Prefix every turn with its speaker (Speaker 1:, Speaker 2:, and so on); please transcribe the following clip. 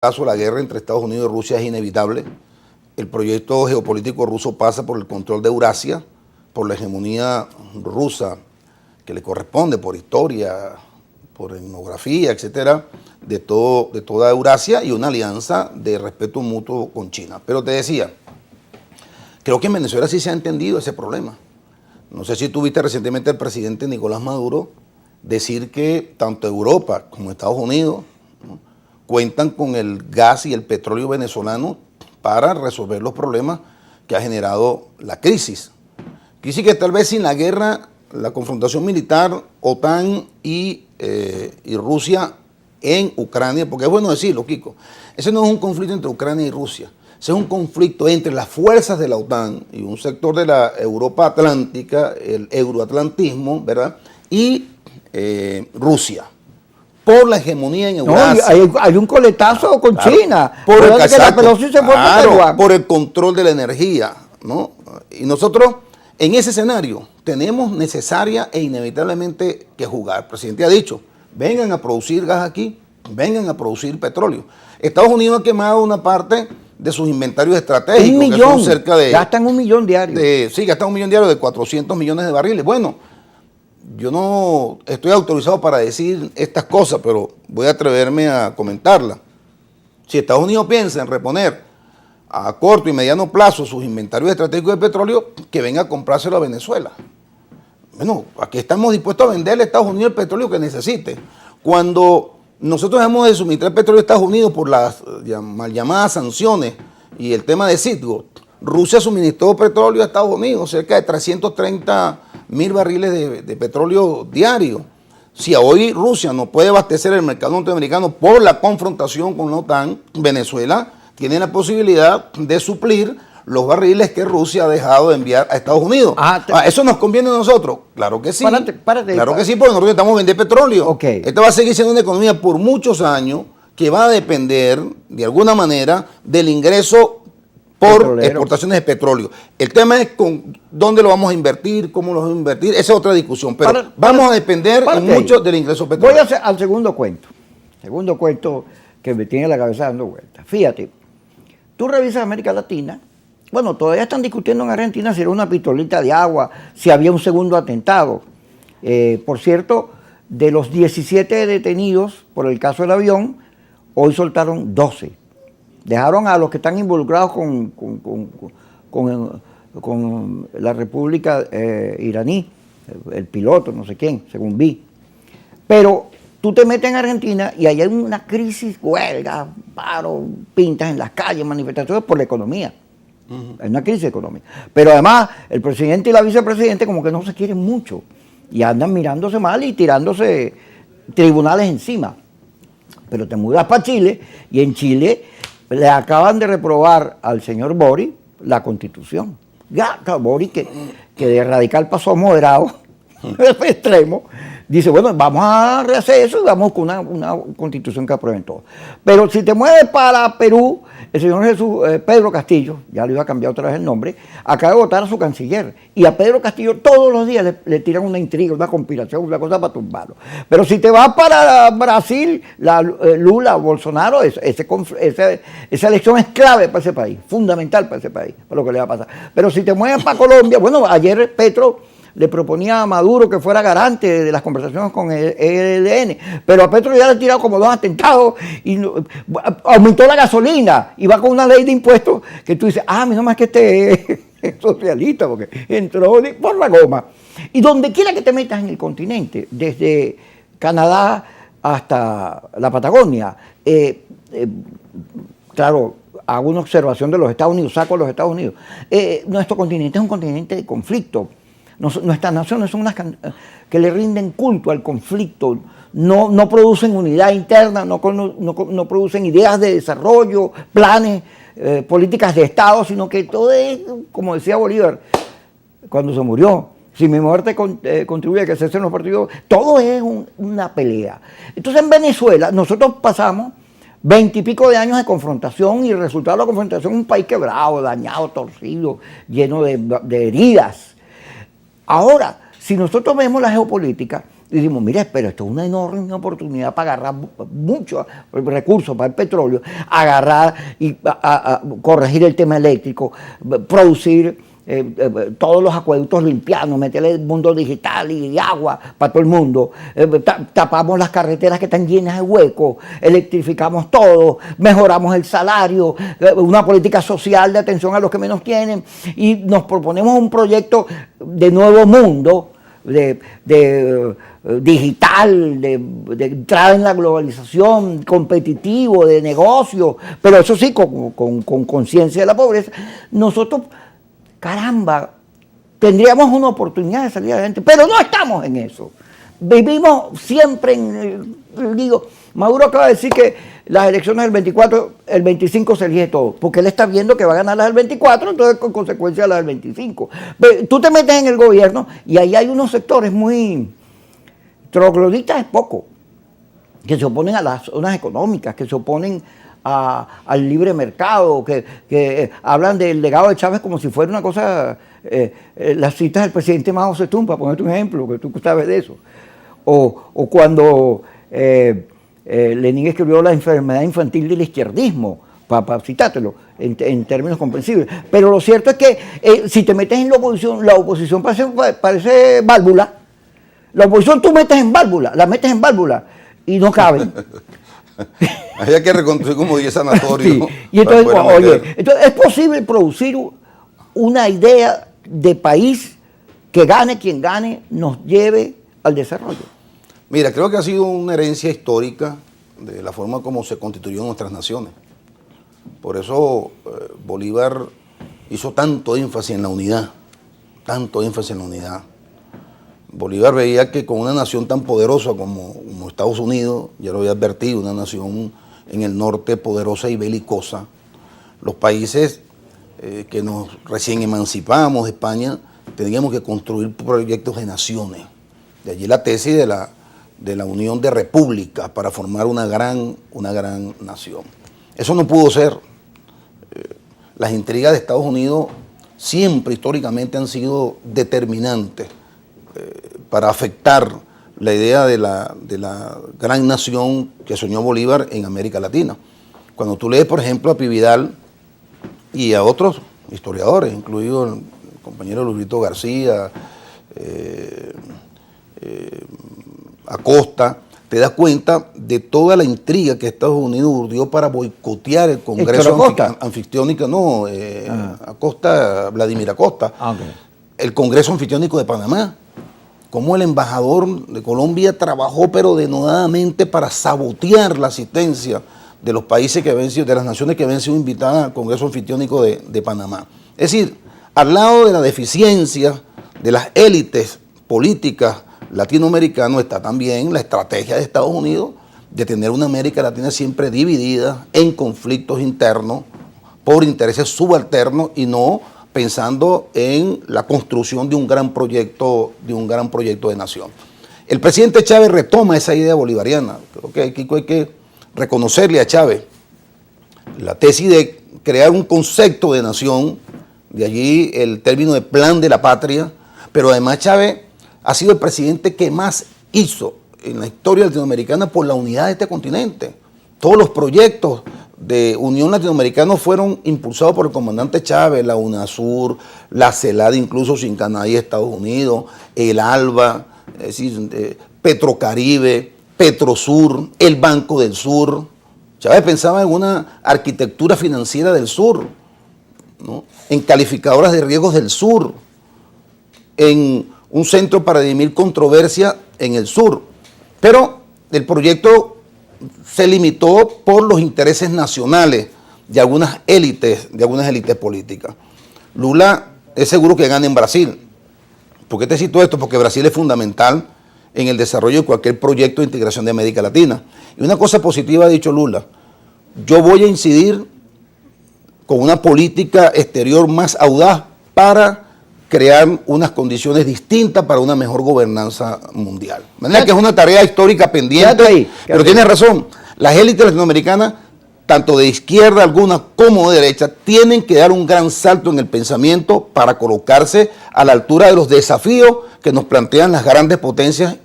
Speaker 1: caso, la guerra entre Estados Unidos y Rusia es inevitable. El proyecto geopolítico ruso pasa por el control de Eurasia, por la hegemonía rusa que le corresponde por historia, por etnografía, etcétera, de toda Eurasia, y una alianza de respeto mutuo con China. Pero te decía, creo que en Venezuela sí se ha entendido ese problema. No sé si tuviste recientemente al presidente Nicolás Maduro decir que tanto Europa como Estados Unidos, ¿no?, cuentan con el gas y el petróleo venezolano para resolver los problemas que ha generado la crisis. Crisis que tal vez sin la guerra, la confrontación militar, OTAN y Rusia en Ucrania, porque es bueno decirlo, Kiko, ese no es un conflicto entre Ucrania y Rusia, ese es un conflicto entre las fuerzas de la OTAN y un sector de la Europa Atlántica, el euroatlantismo, ¿verdad?, y Rusia, por la hegemonía en Eurasia.
Speaker 2: No, hay un coletazo con China.
Speaker 1: Por el control de la energía, ¿no? Y nosotros, en ese escenario, tenemos necesaria e inevitablemente que jugar. El presidente ha dicho, vengan a producir gas aquí, vengan a producir petróleo. Estados Unidos ha quemado una parte de sus inventarios estratégicos.
Speaker 2: 1 millón,
Speaker 1: que son cerca de,
Speaker 2: gastan 1 millón diario.
Speaker 1: Sí, gastan 1 millón diario de 400 millones de barriles. Bueno, yo no estoy autorizado para decir estas cosas, pero voy a atreverme a comentarlas. Si Estados Unidos piensa en reponer a corto y mediano plazo sus inventarios estratégicos de petróleo, que venga a comprárselo a Venezuela. Bueno, aquí estamos dispuestos a venderle a Estados Unidos el petróleo que necesite. Cuando nosotros dejamos de suministrar petróleo a Estados Unidos por las mal llamadas sanciones y el tema de Citgo, Rusia suministró petróleo a Estados Unidos, cerca de 330.000 barriles de petróleo diario. Si hoy Rusia no puede abastecer el mercado norteamericano por la confrontación con la OTAN, Venezuela tiene la posibilidad de suplir los barriles que Rusia ha dejado de enviar a Estados Unidos. ¿Eso nos conviene a nosotros? Claro que sí. Claro que sí, porque nosotros necesitamos vender petróleo.
Speaker 2: Okay.
Speaker 1: Esta va a seguir siendo una economía por muchos años que va a depender, de alguna manera, del ingreso por exportaciones de petróleo. El tema es con dónde lo vamos a invertir, cómo lo vamos a invertir, esa es otra discusión, pero vamos a depender mucho del ingreso petrolero.
Speaker 2: Voy a hacer al segundo cuento que me tiene la cabeza dando vueltas. Fíjate, tú revisas América Latina, bueno, todavía están discutiendo en Argentina si era una pistolita de agua, si había un segundo atentado. Por cierto, de los 17 detenidos por el caso del avión, hoy soltaron 12. Dejaron a los que están involucrados con la República iraní, el piloto, no sé quién, según vi. Pero tú te metes en Argentina y ahí hay una crisis, huelga, paro, pintas en las calles, manifestaciones por la economía. Hay una crisis económica. Pero además, el presidente y la vicepresidenta como que no se quieren mucho y andan mirándose mal y tirándose tribunales encima. Pero te mudas para Chile y en Chile le acaban de reprobar al señor Boric la Constitución. Ya, Boric, que de radical pasó a moderado, extremo, dice, bueno, vamos a rehacer eso y vamos con una Constitución que aprueben todo. Pero si te mueves para Perú, el señor Pedro Castillo, ya le iba a cambiar otra vez el nombre, acaba de votar a su canciller. Y a Pedro Castillo todos los días le tiran una intriga, una conspiración, una cosa para tumbarlo. Pero si te vas para Brasil, Lula, Bolsonaro, esa elección es clave para ese país, fundamental para ese país, para lo que le va a pasar. Pero si te mueves para Colombia, bueno, ayer Petro le proponía a Maduro que fuera garante de las conversaciones con el ELN, pero a Petro ya le ha tirado como 2 atentados y aumentó la gasolina y va con una ley de impuestos que tú dices, menos más que este es socialista, porque entró por la goma. Y donde quiera que te metas en el continente, desde Canadá hasta la Patagonia, claro, hago una observación de los Estados Unidos, saco a los Estados Unidos, nuestro continente es un continente de conflicto. Nuestras naciones son unas que le rinden culto al conflicto, no producen unidad interna, no producen ideas de desarrollo, planes, políticas de Estado, sino que todo es, como decía Bolívar cuando se murió, si mi muerte contribuye a que cesen los partidos, todo es una pelea. Entonces en Venezuela nosotros pasamos 20 y pico de años de confrontación y el resultado de la confrontación es un país quebrado, dañado, torcido, lleno de heridas. Ahora, si nosotros vemos la geopolítica, Y dijimos, mira, pero esto es una enorme oportunidad para agarrar muchos recursos para el petróleo, agarrar y corregir el tema eléctrico, producir todos los acueductos limpianos, meterle el mundo digital y agua para todo el mundo, tapamos las carreteras que están llenas de huecos, electrificamos todo, mejoramos el salario, una política social de atención a los que menos tienen, y nos proponemos un proyecto de nuevo mundo, digital, de entrada en la globalización, competitivo, de negocio, pero eso sí, con conciencia de la pobreza. Nosotros, caramba, tendríamos una oportunidad de salir adelante, pero no estamos en eso. Vivimos siempre en el digo, Maduro acaba de decir que las elecciones del 24, el 25 se elige todo, porque él está viendo que va a ganar las del 24, entonces con consecuencia las del 25. Pero tú te metes en el gobierno y ahí hay unos sectores muy trogloditas, es poco, que se oponen a las zonas económicas, que se oponen al libre mercado, que hablan del legado de Chávez como si fuera una cosa, las citas del presidente Mao Zedong, para ponerte un ejemplo, que tú sabes de eso, o cuando Lenin escribió La enfermedad infantil del izquierdismo, para citártelo, en términos comprensibles. Pero lo cierto es que si te metes en la oposición parece válvula. La oposición tú metes en válvula, la metes en válvula y no caben.
Speaker 1: Había que reconstruir como 10 sanatorios.
Speaker 2: Sí. Y entonces, entonces, es posible producir una idea de país que gane quien gane, nos lleve al desarrollo.
Speaker 1: Mira, creo que ha sido una herencia histórica de la forma como se constituyeron nuestras naciones. Por eso Bolívar hizo tanto énfasis en la unidad, tanto énfasis en la unidad. Bolívar veía que con una nación tan poderosa como Estados Unidos, ya lo había advertido, una nación en el norte poderosa y belicosa, los países que nos recién emancipamos de España, teníamos que construir proyectos de naciones. De allí la tesis de la unión de repúblicas para formar una gran nación. Eso no pudo ser. Las intrigas de Estados Unidos siempre históricamente han sido determinantes para afectar la idea de la gran nación que soñó Bolívar en América Latina. Cuando tú lees, por ejemplo, a Pividal y a otros historiadores, incluido el compañero Luisito García, Acosta, te das cuenta de toda la intriga que Estados Unidos urdió para boicotear el Congreso anfictiónico, Acosta, Vladimir Acosta,
Speaker 2: Okay.
Speaker 1: El Congreso Anfictiónico de Panamá. Cómo el embajador de Colombia trabajó pero denodadamente para sabotear la asistencia de los países que habían sido, de las naciones que habían sido invitadas al Congreso Anfictiónico de Panamá. Es decir, al lado de la deficiencia de las élites políticas latinoamericanas está también la estrategia de Estados Unidos de tener una América Latina siempre dividida en conflictos internos por intereses subalternos y no pensando en la construcción de un gran proyecto de nación. El presidente Chávez retoma esa idea bolivariana. Creo que aquí hay que reconocerle a Chávez la tesis de crear un concepto de nación, de allí el término de plan de la patria, pero además Chávez ha sido el presidente que más hizo en la historia latinoamericana por la unidad de este continente. Todos los proyectos de Unión Latinoamericana fueron impulsados por el comandante Chávez, la UNASUR, la CELAC, incluso sin Canadá y Estados Unidos, el ALBA, es decir, Petrocaribe, Petrosur, el Banco del Sur. Chávez pensaba en una arquitectura financiera del sur, ¿no? En calificadoras de riesgos del sur, en un centro para dirimir controversia en el sur. Pero el proyecto se limitó por los intereses nacionales de algunas élites políticas. Lula es seguro que gana en Brasil. ¿Por qué te cito esto? Porque Brasil es fundamental en el desarrollo de cualquier proyecto de integración de América Latina. Y una cosa positiva ha dicho Lula: yo voy a incidir con una política exterior más audaz para crear unas condiciones distintas para una mejor gobernanza mundial. De manera que es una tarea histórica pendiente, pero tienes razón, las élites latinoamericanas, tanto de izquierda alguna como de derecha, tienen que dar un gran salto en el pensamiento para colocarse a la altura de los desafíos que nos plantean las grandes potencias